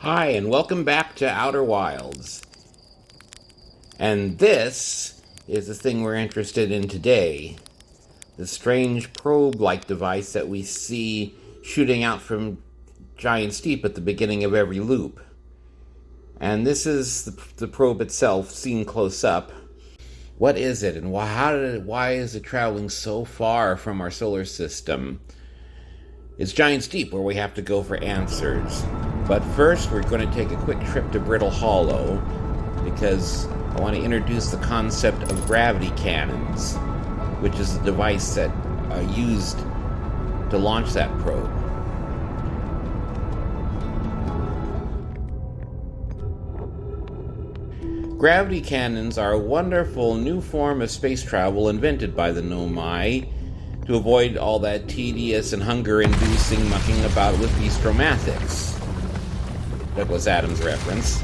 Hi, and welcome back to Outer Wilds. And this is the thing we're interested in today. The strange probe-like device that we see shooting out from Giant Steep at the beginning of every loop. And this is the probe itself, seen close up. What is it, and why is it traveling so far from our solar system? It's Giant Steep where we have to go for answers. But first, we're going to take a quick trip to Brittle Hollow because I want to introduce the concept of gravity cannons, which is the device that used to launch that probe. Gravity cannons are a wonderful new form of space travel invented by the Nomai to avoid all that tedious and hunger-inducing mucking about with beastromathics. Douglas Adams reference.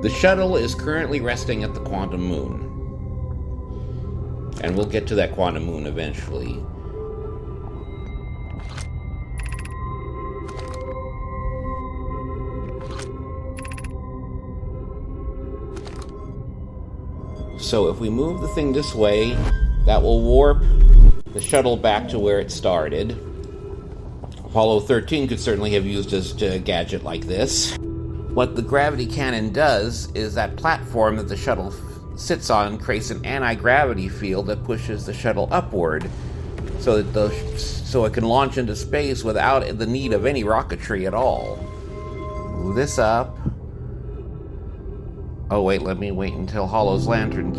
The shuttle is currently resting at the quantum moon. And we'll get to that quantum moon eventually. So if we move the thing this way, that will warp the shuttle back to where it started. Apollo 13 could certainly have used a gadget like this. What the gravity cannon does is that platform that the shuttle sits on creates an anti-gravity field that pushes the shuttle upward so it can launch into space without the need of any rocketry at all. Move this up. Oh wait, let me wait until Hollow's lantern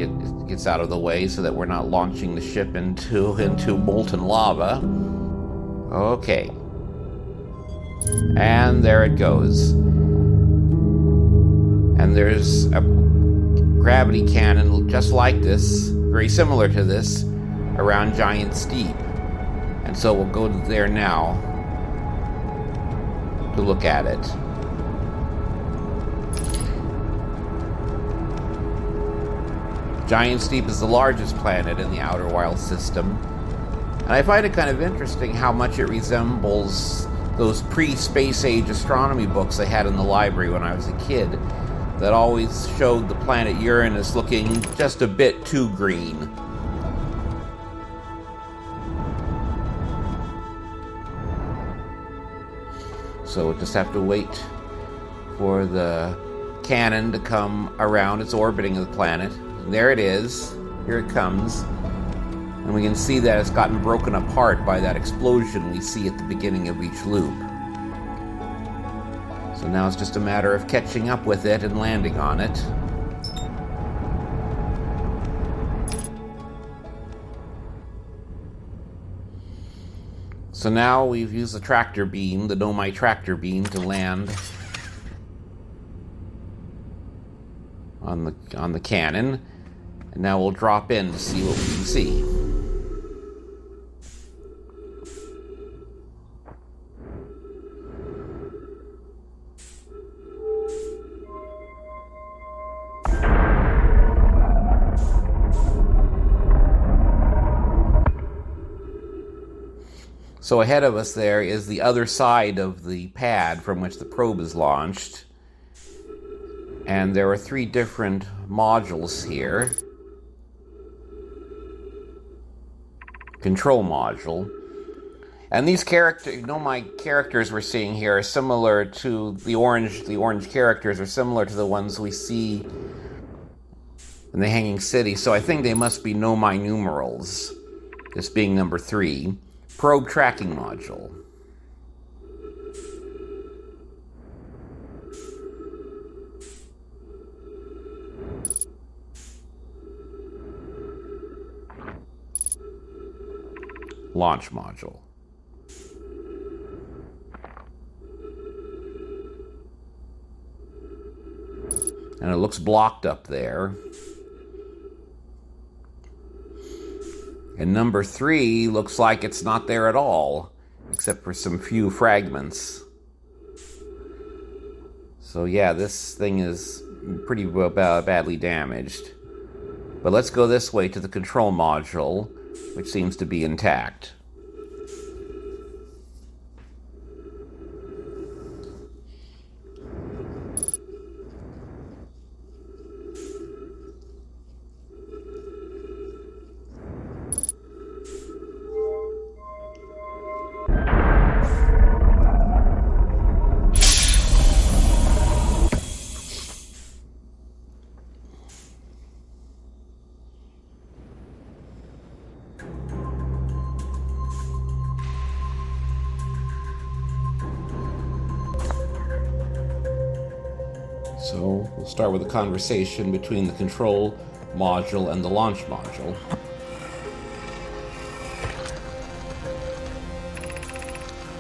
gets out of the way so that we're not launching the ship into molten lava. Okay. And there it goes. And there's a gravity cannon just like this, very similar to this, around Giant Steep. And so we'll go there now to look at it. Giant Steep is the largest planet in the Outer Wilds system, and I find it kind of interesting how much it resembles those pre-space age astronomy books I had in the library when I was a kid that always showed the planet Uranus looking just a bit too green. So we'll just have to wait for the cannon to come around. It's orbiting the planet. There it is. Here it comes. And we can see that it's gotten broken apart by that explosion we see at the beginning of each loop. So now it's just a matter of catching up with it and landing on it. So now we've used the tractor beam, the Nomai tractor beam, to land on the cannon. And now we'll drop in to see what we can see. So ahead of us there is the other side of the pad from which the probe is launched. And there are 3 different modules here. Control module. And these Nomai characters we're seeing here are similar to the orange characters are similar to the ones we see in the Hanging City. So I think they must be Nomai numerals, this being number 3. Probe tracking module. Launch module. And it looks blocked up there. And number 3 looks like it's not there at all, except for some few fragments. So yeah, this thing is pretty badly damaged. But let's go this way to the control module, which seems to be intact. So we'll start with a conversation between the control module and the launch module.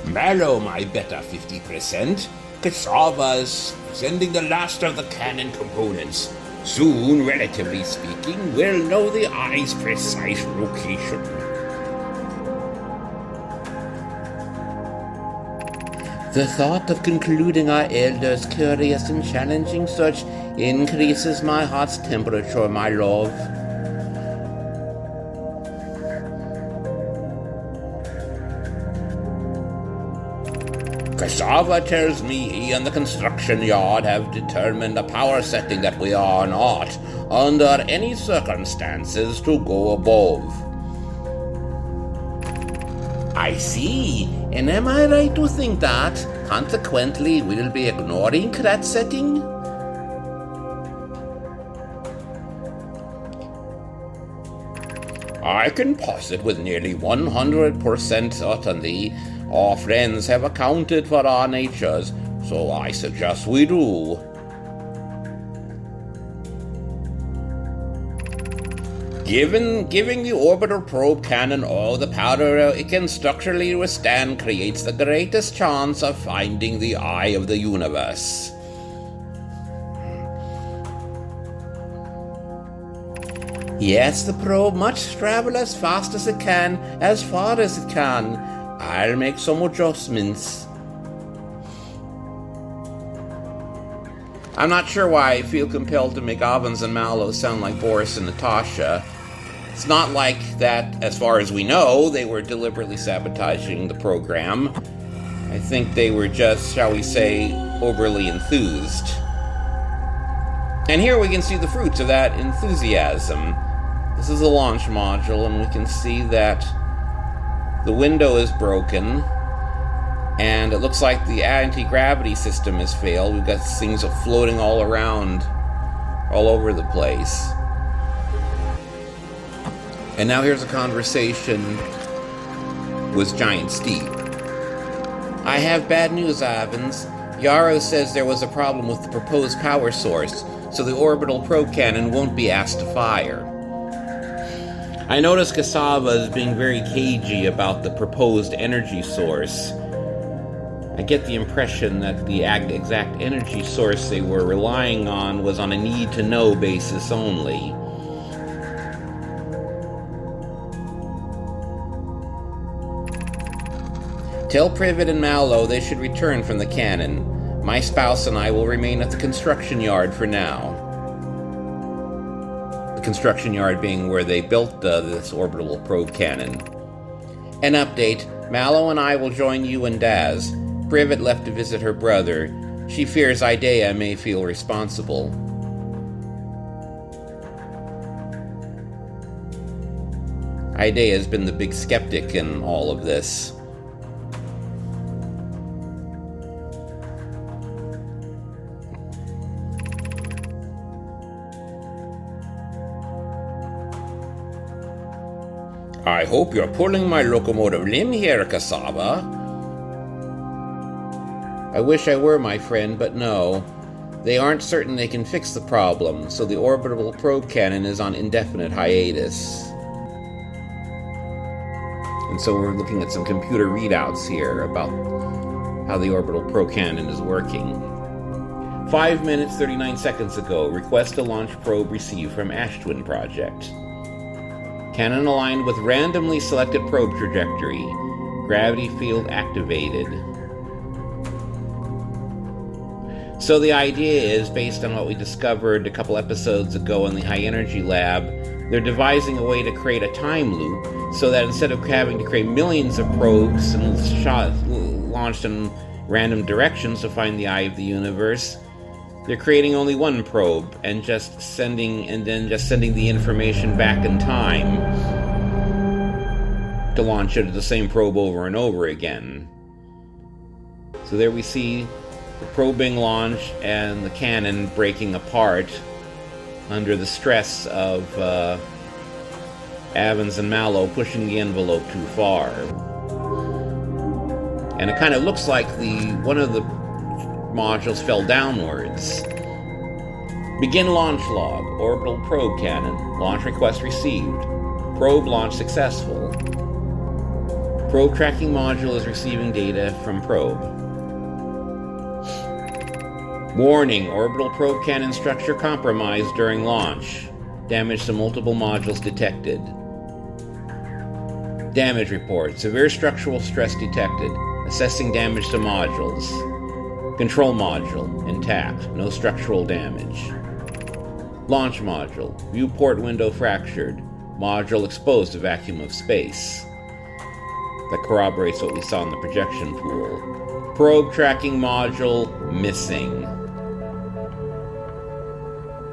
Mallow, my better 50%. Cassava's sending the last of the cannon components. Soon, relatively speaking, we'll know the eye's precise location. The thought of concluding our elder's curious and challenging search increases my heart's temperature, my love. Cassava tells me he and the construction yard have determined a power setting that we are not, under any circumstances, to go above. I see. And am I right to think that, consequently, we'll be ignoring that setting? I can posit with nearly 100% certainty our friends have accounted for our natures, so I suggest we do. Giving the orbital probe cannon all the power it can structurally withstand creates the greatest chance of finding the eye of the universe. Yes, the probe must travel as fast as it can, as far as it can. I'll make some adjustments. I'm not sure why I feel compelled to make Evans and Mallow sound like Boris and Natasha. It's not like that, as far as we know, they were deliberately sabotaging the program. I think they were just, shall we say, overly enthused. And here we can see the fruits of that enthusiasm. This is a launch module, and we can see that the window is broken, and it looks like the anti-gravity system has failed. We've got things floating all around, all over the place. And now here's a conversation with Giant Steve. I have bad news, Evans. Yarrow says there was a problem with the proposed power source, so the orbital probe cannon won't be asked to fire. I noticed Cassava is being very cagey about the proposed energy source. I get the impression that the exact energy source they were relying on was on a need-to-know basis only. Tell Privet and Mallow they should return from the cannon. My spouse and I will remain at the construction yard for now. Construction yard being where they built this orbital probe cannon. An update, Mallow and I will join you and Daz. Privet left to visit her brother. She fears Idea may feel responsible. Idea has been the big skeptic in all of this. I hope you're pulling my locomotive limb here, Cassava. I wish I were, my friend, but no. They aren't certain they can fix the problem, so the orbital probe cannon is on indefinite hiatus. And so we're looking at some computer readouts here about how the orbital probe cannon is working. 5 minutes, 39 seconds ago, request to launch probe received from Ashtwin Project. Cannon aligned with randomly selected probe trajectory. Gravity field activated. So the idea is, based on what we discovered a couple episodes ago in the high energy lab, they're devising a way to create a time loop so that instead of having to create millions of probes and launched in random directions to find the eye of the universe, they're creating only one probe and just sending the information back in time to launch it at the same probe over and over again. So there we see the probe being launched and the cannon breaking apart under the stress of Evans and Mallow pushing the envelope too far. And it kind of looks like one of the modules fell downwards. Begin launch log. Orbital probe cannon. Launch request received. Probe launch successful. Probe tracking module is receiving data from probe. Warning, orbital probe cannon structure compromised during launch. Damage to multiple modules detected. Damage report. Severe structural stress detected. Assessing damage to modules. Control module intact. No structural damage. Launch module. Viewport window fractured. Module exposed to vacuum of space. That corroborates what we saw in the projection pool. Probe tracking module missing.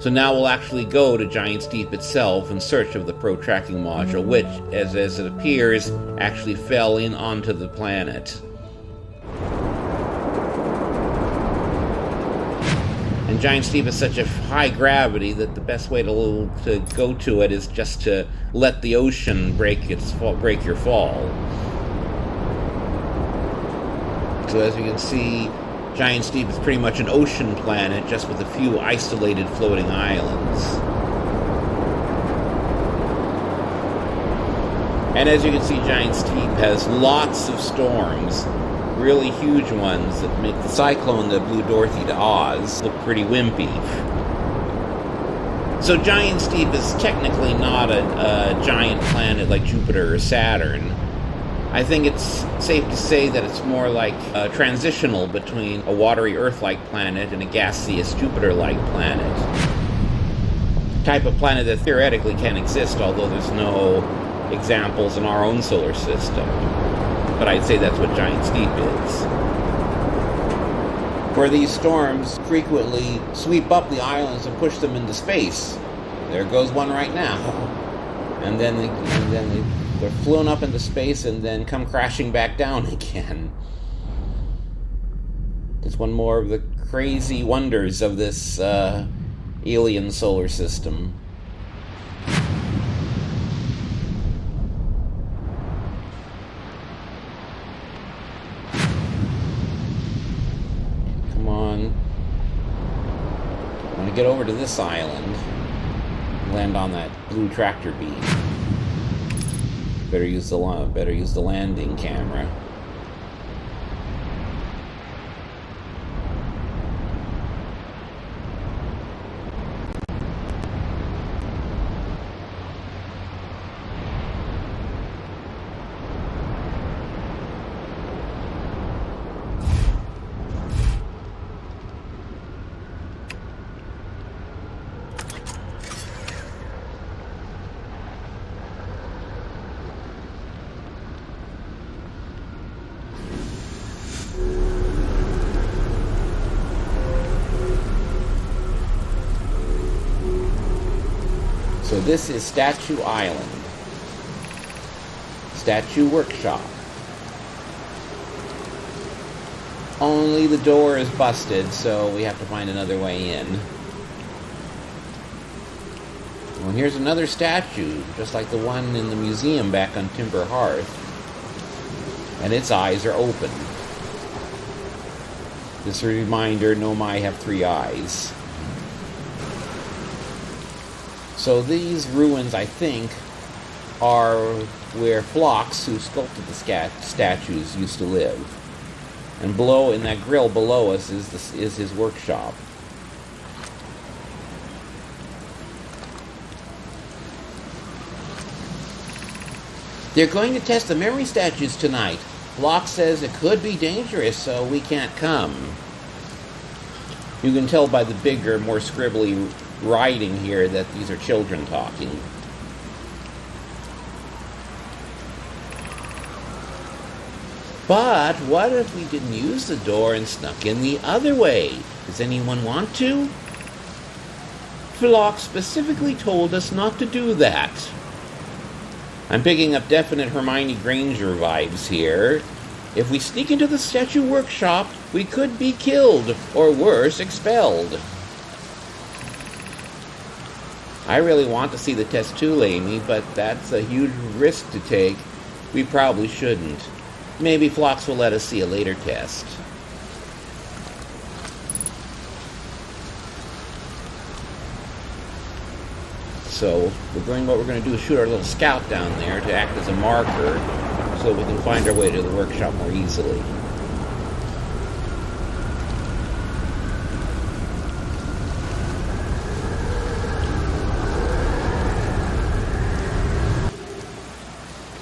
So now we'll actually go to Giant's Deep itself in search of the probe tracking module, which, as it appears, actually fell in onto the planet. And Giant's Deep is such a high gravity that the best way to go to it is just to let the ocean break your fall. So as you can see, Giant's Deep is pretty much an ocean planet, just with a few isolated floating islands. And as you can see, Giant's Deep has lots of storms, really huge ones that make the cyclone that blew Dorothy to Oz look pretty wimpy. So Giant's Deep is technically not a giant planet like Jupiter or Saturn. I think it's safe to say that it's more like transitional between a watery Earth-like planet and a gaseous Jupiter-like planet. The type of planet that theoretically can exist, although there's no examples in our own solar system. But I'd say that's what Giant's Deep is. For these storms frequently sweep up the islands and push them into space. There goes one right now. And then they're flown up into space and then come crashing back down again. It's one more of the crazy wonders of this alien solar system. Come on. I want to get over to this island. Land on that blue tractor beam. Better use the landing camera. So this is Statue Island. Statue Workshop. Only the door is busted, so we have to find another way in. Well, here's another statue, just like the one in the museum back on Timber Hearth. And its eyes are open. This is a reminder, Nomai have 3 eyes. So these ruins, I think, are where Phlox, who sculpted the statues, used to live. And below, in that grill below us, is his workshop. They're going to test the memory statues tonight. Phlox says it could be dangerous, so we can't come. You can tell by the bigger, more scribbly writing here that these are children talking. But what if we didn't use the door and snuck in the other way? Does anyone want to? Phlox specifically told us not to do that. I'm picking up definite Hermione Granger vibes here. If we sneak into the statue workshop, we could be killed, or worse, expelled. I really want to see the test too, Amy, but that's a huge risk to take. We probably shouldn't. Maybe Phlox will let us see a later test. So what we're going to do is shoot our little scout down there to act as a marker so we can find our way to the workshop more easily.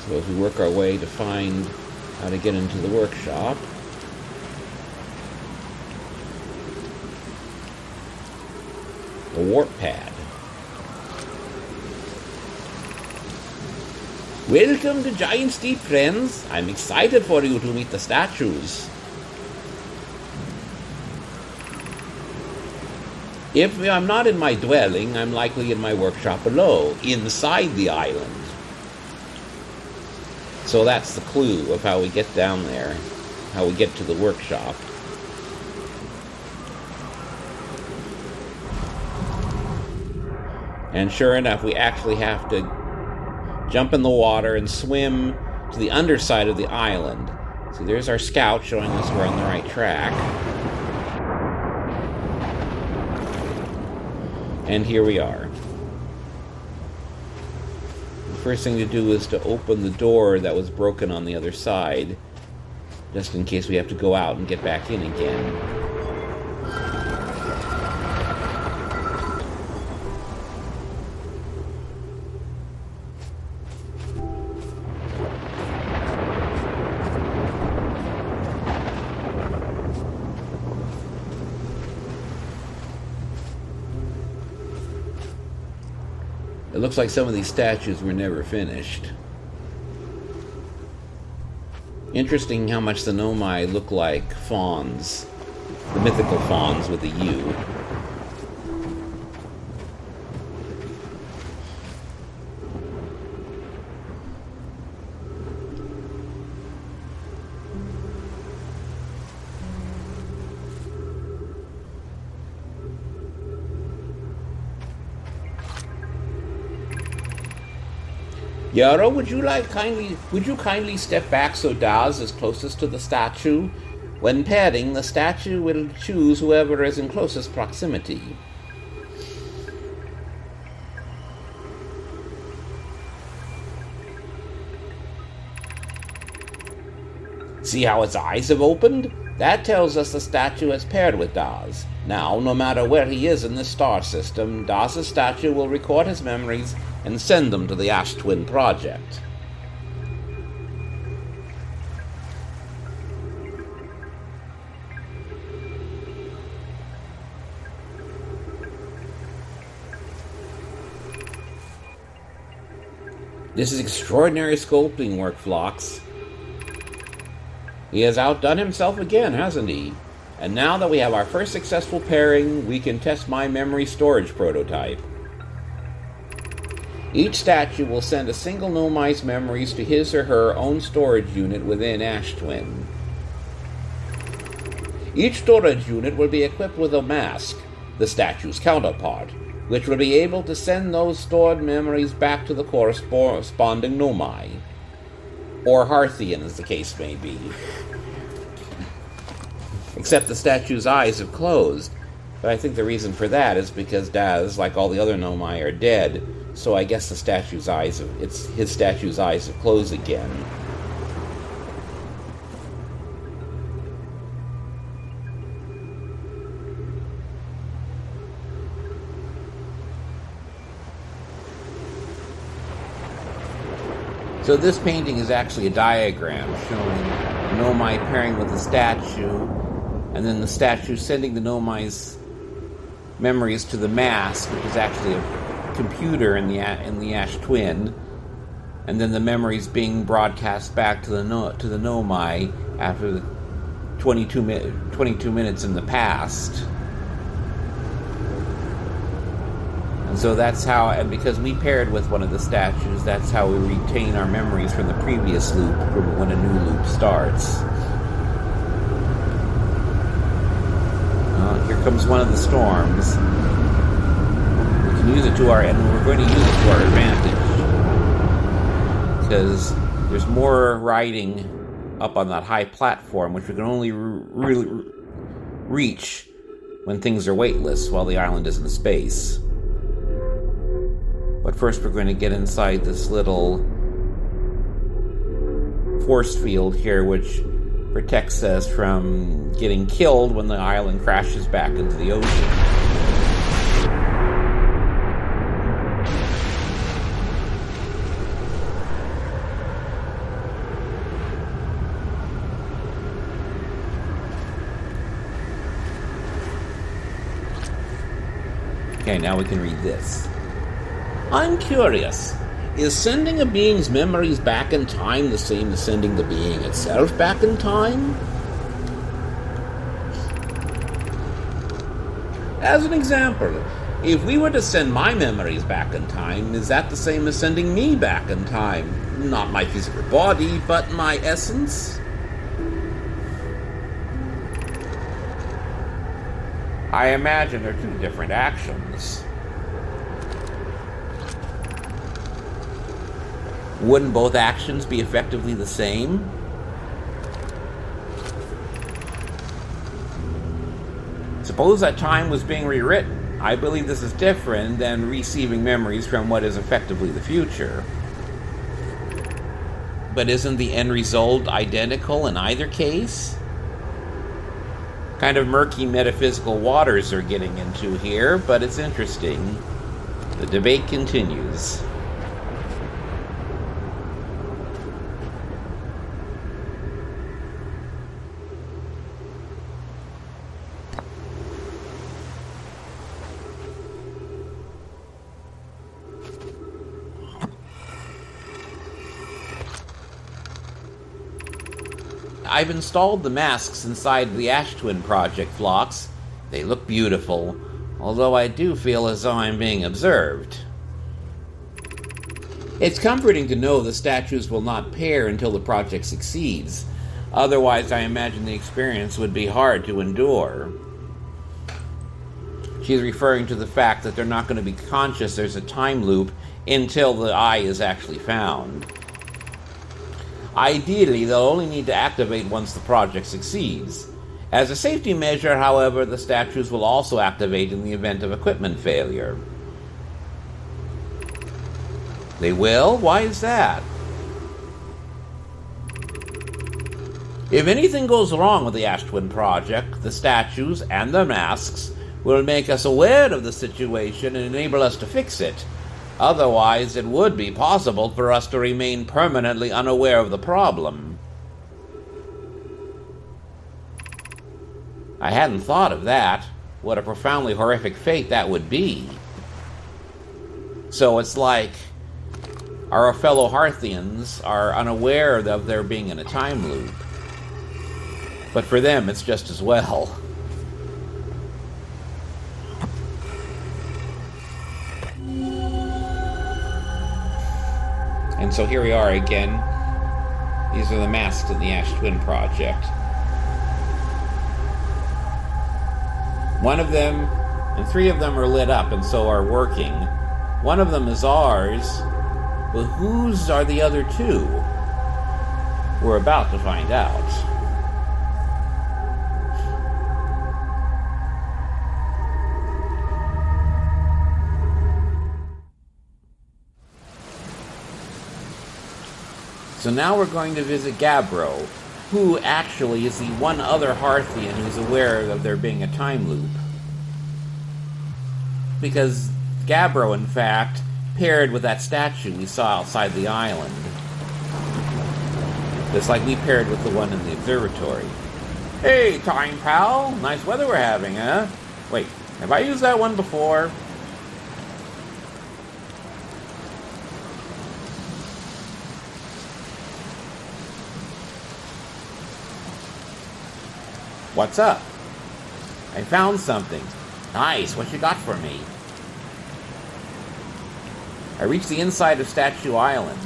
So as we work our way to find how to get into the workshop, a warp pad. Welcome to Giant's Deep, friends. I'm excited for you to meet the statues. If I'm not in my dwelling, I'm likely in my workshop below, inside the island. So that's the clue of how we get down there, how we get to the workshop. And sure enough, we actually have to jump in the water and swim to the underside of the island. So there's our scout showing us we're on the right track. And here we are. The first thing to do is to open the door that was broken on the other side, just in case we have to go out and get back in again. It looks like some of these statues were never finished. Interesting how much the Nomai look like fawns. The mythical fawns with a U. Yarrow, would you kindly step back so Daz is closest to the statue? When pairing, the statue will choose whoever is in closest proximity. See how its eyes have opened? That tells us the statue has paired with Daz. Now, no matter where he is in the star system, Daz's statue will record his memories and send them to the Ash Twin Project. This is extraordinary sculpting work, Phlox. He has outdone himself again, hasn't he? And now that we have our first successful pairing, we can test my memory storage prototype. Each statue will send a single Nomai's memories to his or her own storage unit within Ash Twin. Each storage unit will be equipped with a mask, the statue's counterpart, which will be able to send those stored memories back to the corresponding Nomai. Or Harthian, as the case may be. Except the statue's eyes have closed. But I think the reason for that is because Daz, like all the other Nomai, are dead. So I guess his statue's eyes have closed again. So this painting is actually a diagram showing Nomai pairing with the statue, and then the statue sending the Nomai's memories to the mask, which is actually a computer in the Ash Twin, and then the memories being broadcast back to the Nomai after the 22 minutes in the past. And so that's how, and because we paired with one of the statues, that's how we retain our memories from the previous loop, from when a new loop starts. Here comes one of the storms. We can use it to our, and we're going to use it to our advantage. Because there's more riding up on that high platform, which we can only really reach when things are weightless while the island is in space. But first we're going to get inside this little force field here, which protects us from getting killed when the island crashes back into the ocean. Okay, now we can read this. I'm curious. Is sending a being's memories back in time the same as sending the being itself back in time? As an example, if we were to send my memories back in time, is that the same as sending me back in time? Not my physical body, but my essence? I imagine they're two different actions. Wouldn't both actions be effectively the same? Suppose that time was being rewritten. I believe this is different than receiving memories from what is effectively the future. But isn't the end result identical in either case? Kind of murky metaphysical waters are getting into here, but it's interesting. The debate continues. I've installed the masks inside the Ash Twin Project flocks. They look beautiful, although I do feel as though I'm being observed. It's comforting to know the statues will not pair until the project succeeds. Otherwise, I imagine the experience would be hard to endure. She's referring to the fact that they're not going to be conscious there's a time loop until the eye is actually found. Ideally, they'll only need to activate once the project succeeds. As a safety measure, however, the statues will also activate in the event of equipment failure. They will? Why is that? If anything goes wrong with the Ash Twin Project, the statues and the masks will make us aware of the situation and enable us to fix it. Otherwise, it would be possible for us to remain permanently unaware of the problem. I hadn't thought of that. What a profoundly horrific fate that would be. So it's like our fellow Hearthians are unaware of there being in a time loop. But for them, it's just as well. And so here we are again. These are the masks in the Ash Twin Project. One of them, and three of them are lit up and so are working. One of them is ours, but whose are the other two? We're about to find out. So now we're going to visit Gabbro, who actually is the one other Hearthian who's aware of there being a time loop. Because Gabbro, in fact, paired with that statue we saw outside the island. Just like we paired with the one in the observatory. Hey, time pal! Nice weather we're having, huh? Wait, have I used that one before? What's up? I found something. Nice, what you got for me? I reached the inside of Statue Island.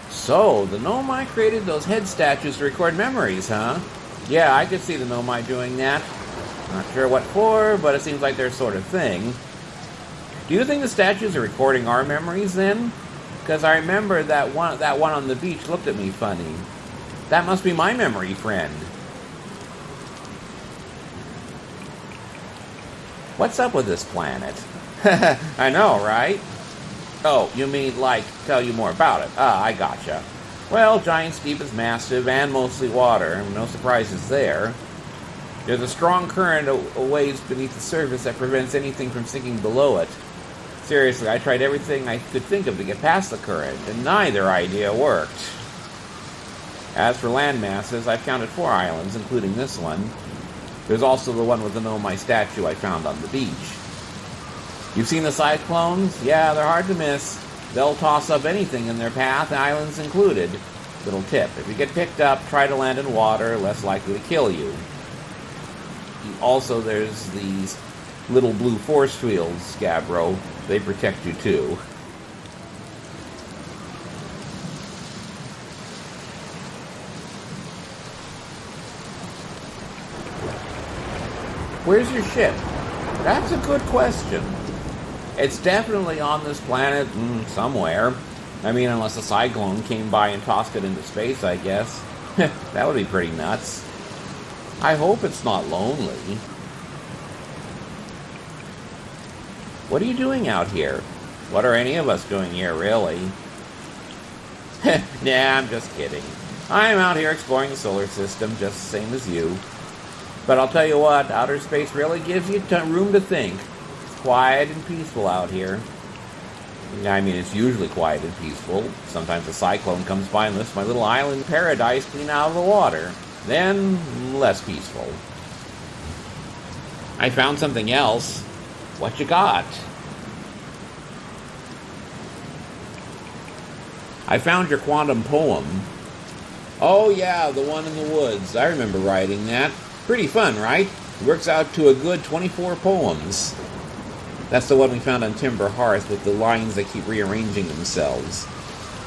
So, the Nomai created those head statues to record memories, huh? Yeah, I could see the Nomai doing that. Not sure what for, but it seems like their sort of thing. Do you think the statues are recording our memories, then? Because I remember that one on the beach looked at me funny. That must be my memory friend. What's up with this planet? I know, right? Oh, you mean like tell you more about it? Ah, I gotcha. Well, Giant's Deep is massive and mostly water. No surprises there. There's a strong current a ways beneath the surface that prevents anything from sinking below it. Seriously, I tried everything I could think of to get past the current, and neither idea worked. As for land masses, I've counted 4 islands, including this one. There's also the one with the Nomai statue I found on the beach. You've seen the cyclones? Yeah, they're hard to miss. They'll toss up anything in their path, islands included. Little tip, if you get picked up, try to land in water, less likely to kill you. Also, there's these little blue force fields, Gabbro. They protect you too. Where's your ship? That's a good question. It's definitely on this planet somewhere. I mean, unless a cyclone came by and tossed it into space, I guess. That would be pretty nuts. I hope it's not lonely. What are you doing out here? What are any of us doing here, really? Nah, I'm just kidding. I'm out here exploring the solar system, just the same as you. But I'll tell you what, outer space really gives you room to think. It's quiet and peaceful out here. I mean, it's usually quiet and peaceful. Sometimes a cyclone comes by and lifts my little island paradise clean out of the water. Then, less peaceful. I found something else. What you got? I found your quantum poem. Oh yeah, the one in the woods. I remember writing that. Pretty fun, right? It works out to a good 24 poems. That's the one we found on Timber Hearth with the lines that keep rearranging themselves.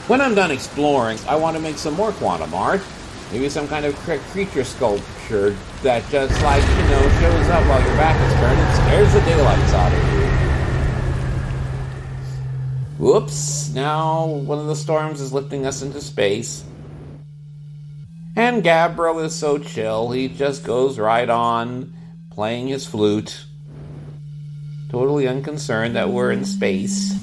When I'm done exploring, I want to make some more quantum art. Maybe some kind of creature sculpture that just shows up while your back is turned and scares the daylights out of you. Whoops, now one of the storms is lifting us into space. And Gabbro is so chill, he just goes right on playing his flute. Totally unconcerned that we're in space.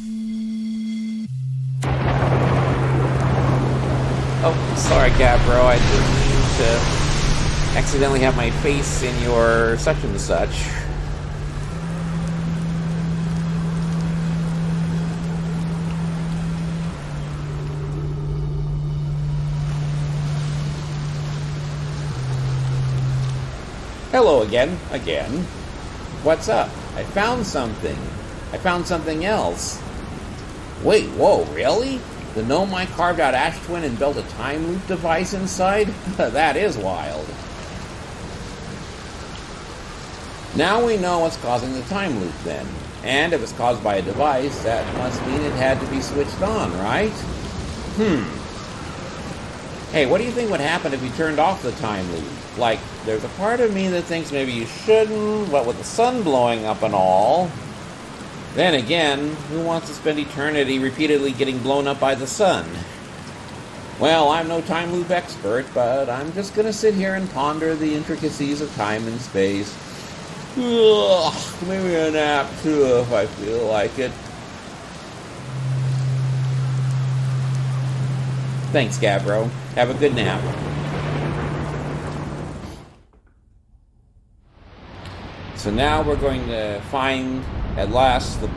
Oh, sorry, Gabbro, I didn't mean to accidentally have my face in your such and such. Hello again. What's up? I found something. I found something else. Wait, whoa, really? The Nomai carved out Ash Twin and built a time loop device inside? That is wild. Now we know what's causing the time loop then. And if it's caused by a device, that must mean it had to be switched on, right? Hey, what do you think would happen if you turned off the time loop? Like, there's a part of me that thinks maybe you shouldn't, what with the sun blowing up and all. Then again, who wants to spend eternity repeatedly getting blown up by the sun? Well, I'm no time loop expert, but I'm just gonna sit here and ponder the intricacies of time and space. Ugh, maybe a nap too if I feel like it. Thanks, Gabbro. Have a good nap. So now we're going to find, at last, the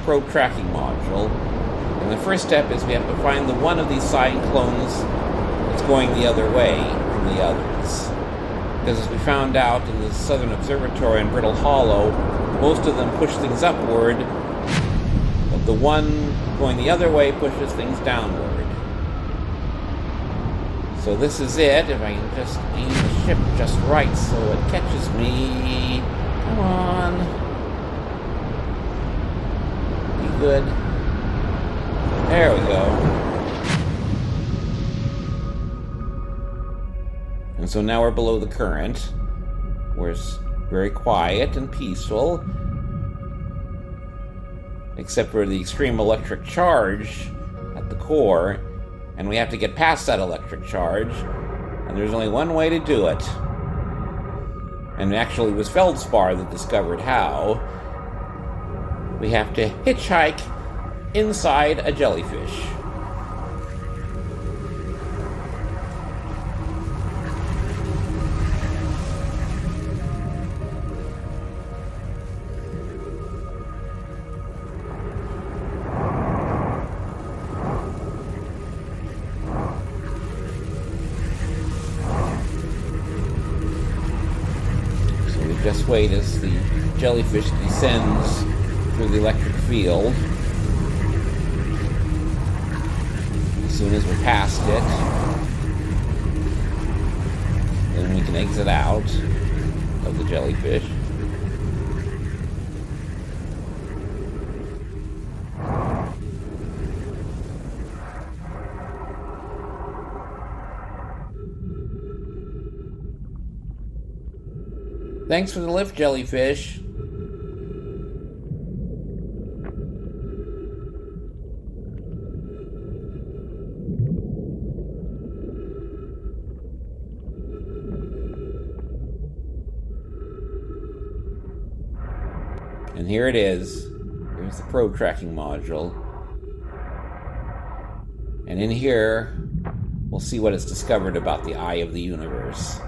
probe tracking module. And the first step is we have to find the one of these cyclones that's going the other way from the others. Because as we found out in the Southern Observatory in Brittle Hollow, most of them push things upward, but the one going the other way pushes things downward. So this is it, if I can just aim the ship just right so it catches me. Come on. Be good. There we go. And so now we're below the current, where it's very quiet and peaceful, except for the extreme electric charge at the core. And we have to get past that electric charge, and there's only one way to do it. And actually it was Feldspar that discovered how. We have to hitchhike inside a jellyfish. Just wait as the jellyfish descends through the electric field. As soon as we're past it, then we can exit out of the jellyfish. Thanks for the lift, jellyfish. And here it is. Here's the probe tracking module. And in here, we'll see what it's discovered about the eye of the universe.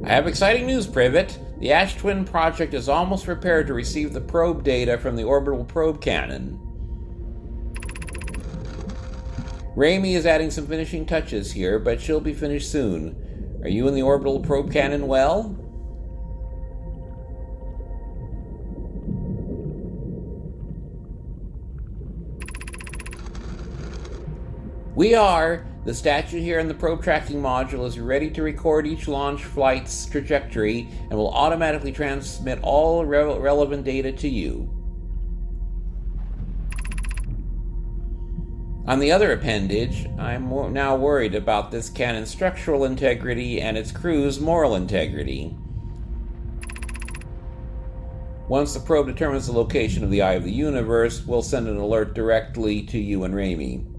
I have exciting news, Privet. The Ash Twin project is almost prepared to receive the probe data from the orbital probe cannon. Raimi is adding some finishing touches here, but she'll be finished soon. Are you and the orbital probe cannon well? We are. The statue here in the probe tracking module is ready to record each launch flight's trajectory and will automatically transmit all relevant data to you. On the other appendage, I'm now worried about this cannon's structural integrity and its crew's moral integrity. Once the probe determines the location of the Eye of the Universe, we'll send an alert directly to you and Raimi.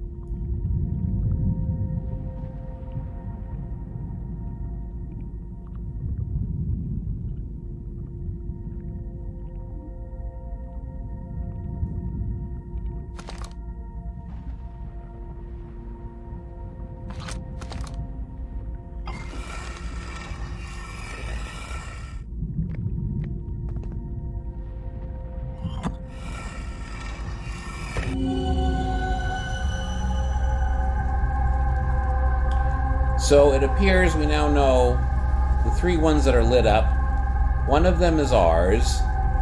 So it appears we now know the three ones that are lit up. One of them is ours,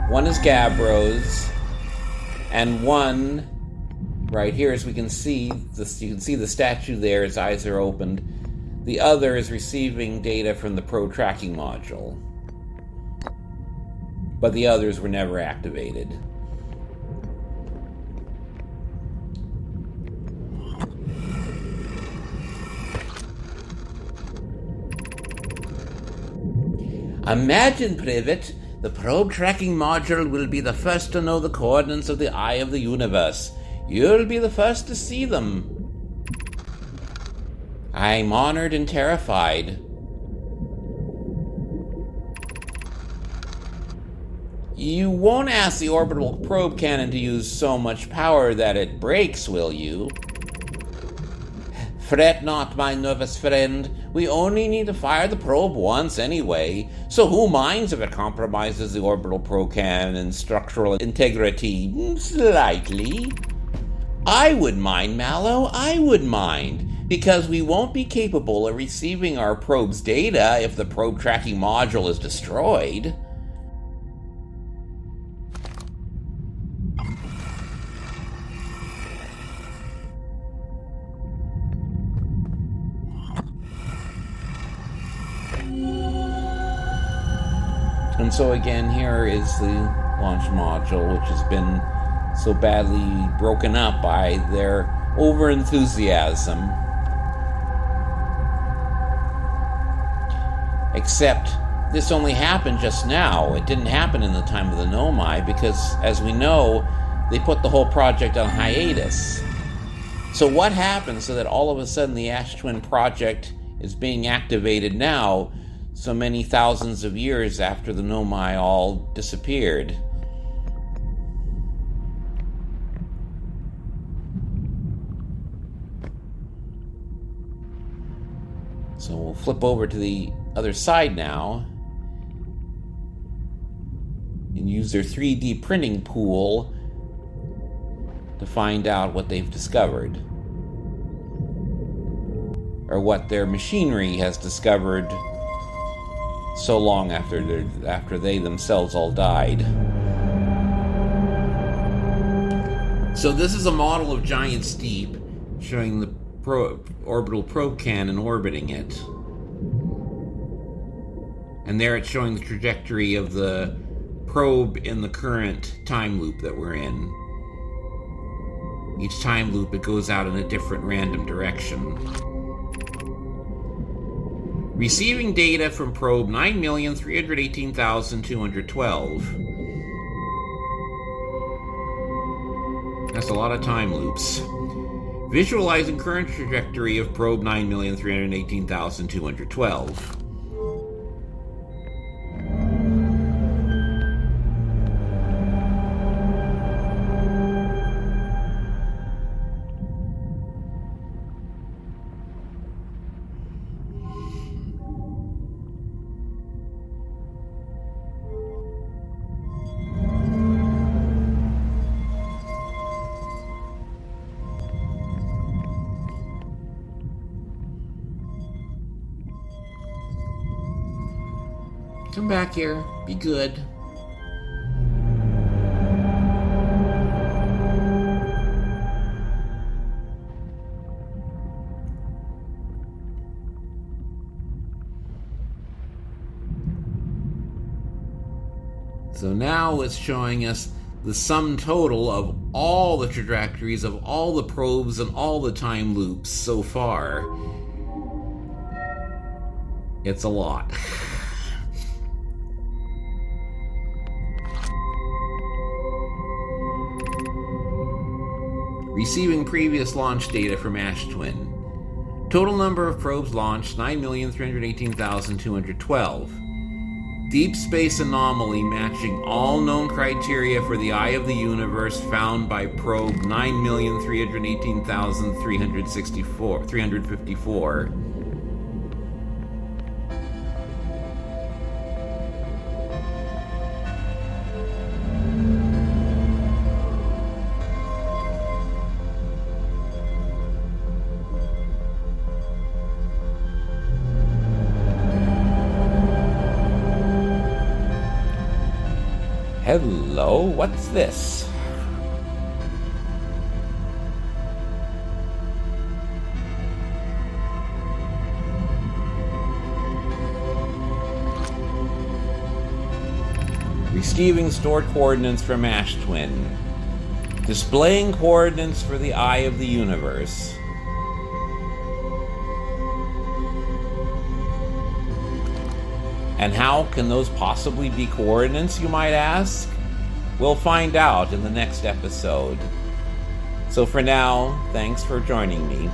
one is Gabbro's, and one right here, as we can see, you can see the statue there, its eyes are opened. The other is receiving data from the probe tracking module. But the others were never activated. Imagine, Privet, the probe tracking module will be the first to know the coordinates of the Eye of the Universe. You'll be the first to see them. I'm honored and terrified. You won't ask the orbital probe cannon to use so much power that it breaks, will you? Fret not, my nervous friend. We only need to fire the probe once anyway, so who minds if it compromises the orbital probe cannon's structural integrity slightly? I would mind, Mallow, I would mind, because we won't be capable of receiving our probe's data if the probe tracking module is destroyed. And so again, here is the launch module, which has been so badly broken up by their over-enthusiasm. Except this only happened just now. It didn't happen in the time of the Nomai because, as we know, they put the whole project on hiatus. So what happened so that all of a sudden the Ash Twin project is being activated now, so many thousands of years after the Nomai all disappeared? So we'll flip over to the other side now and use their 3D printing pool to find out what they've discovered, or what their machinery has discovered so long after they themselves all died. So this is a model of Giant Steep showing the orbital probe cannon orbiting it. And there it's showing the trajectory of the probe in the current time loop that we're in. Each time loop it goes out in a different random direction. Receiving data from probe 9,318,212. That's a lot of time loops. Visualizing current trajectory of probe 9,318,212. Come back here. Be good. So now it's showing us the sum total of all the trajectories of all the probes and all the time loops so far. It's a lot. Receiving previous launch data from Ash Twin. Total number of probes launched, 9,318,212. Deep space anomaly matching all known criteria for the eye of the universe found by probe 9,318,354. Hello, what's this? Receiving stored coordinates from Ash Twin. Displaying coordinates for the eye of the universe. And how can those possibly be coordinates, you might ask? We'll find out in the next episode. So for now, thanks for joining me.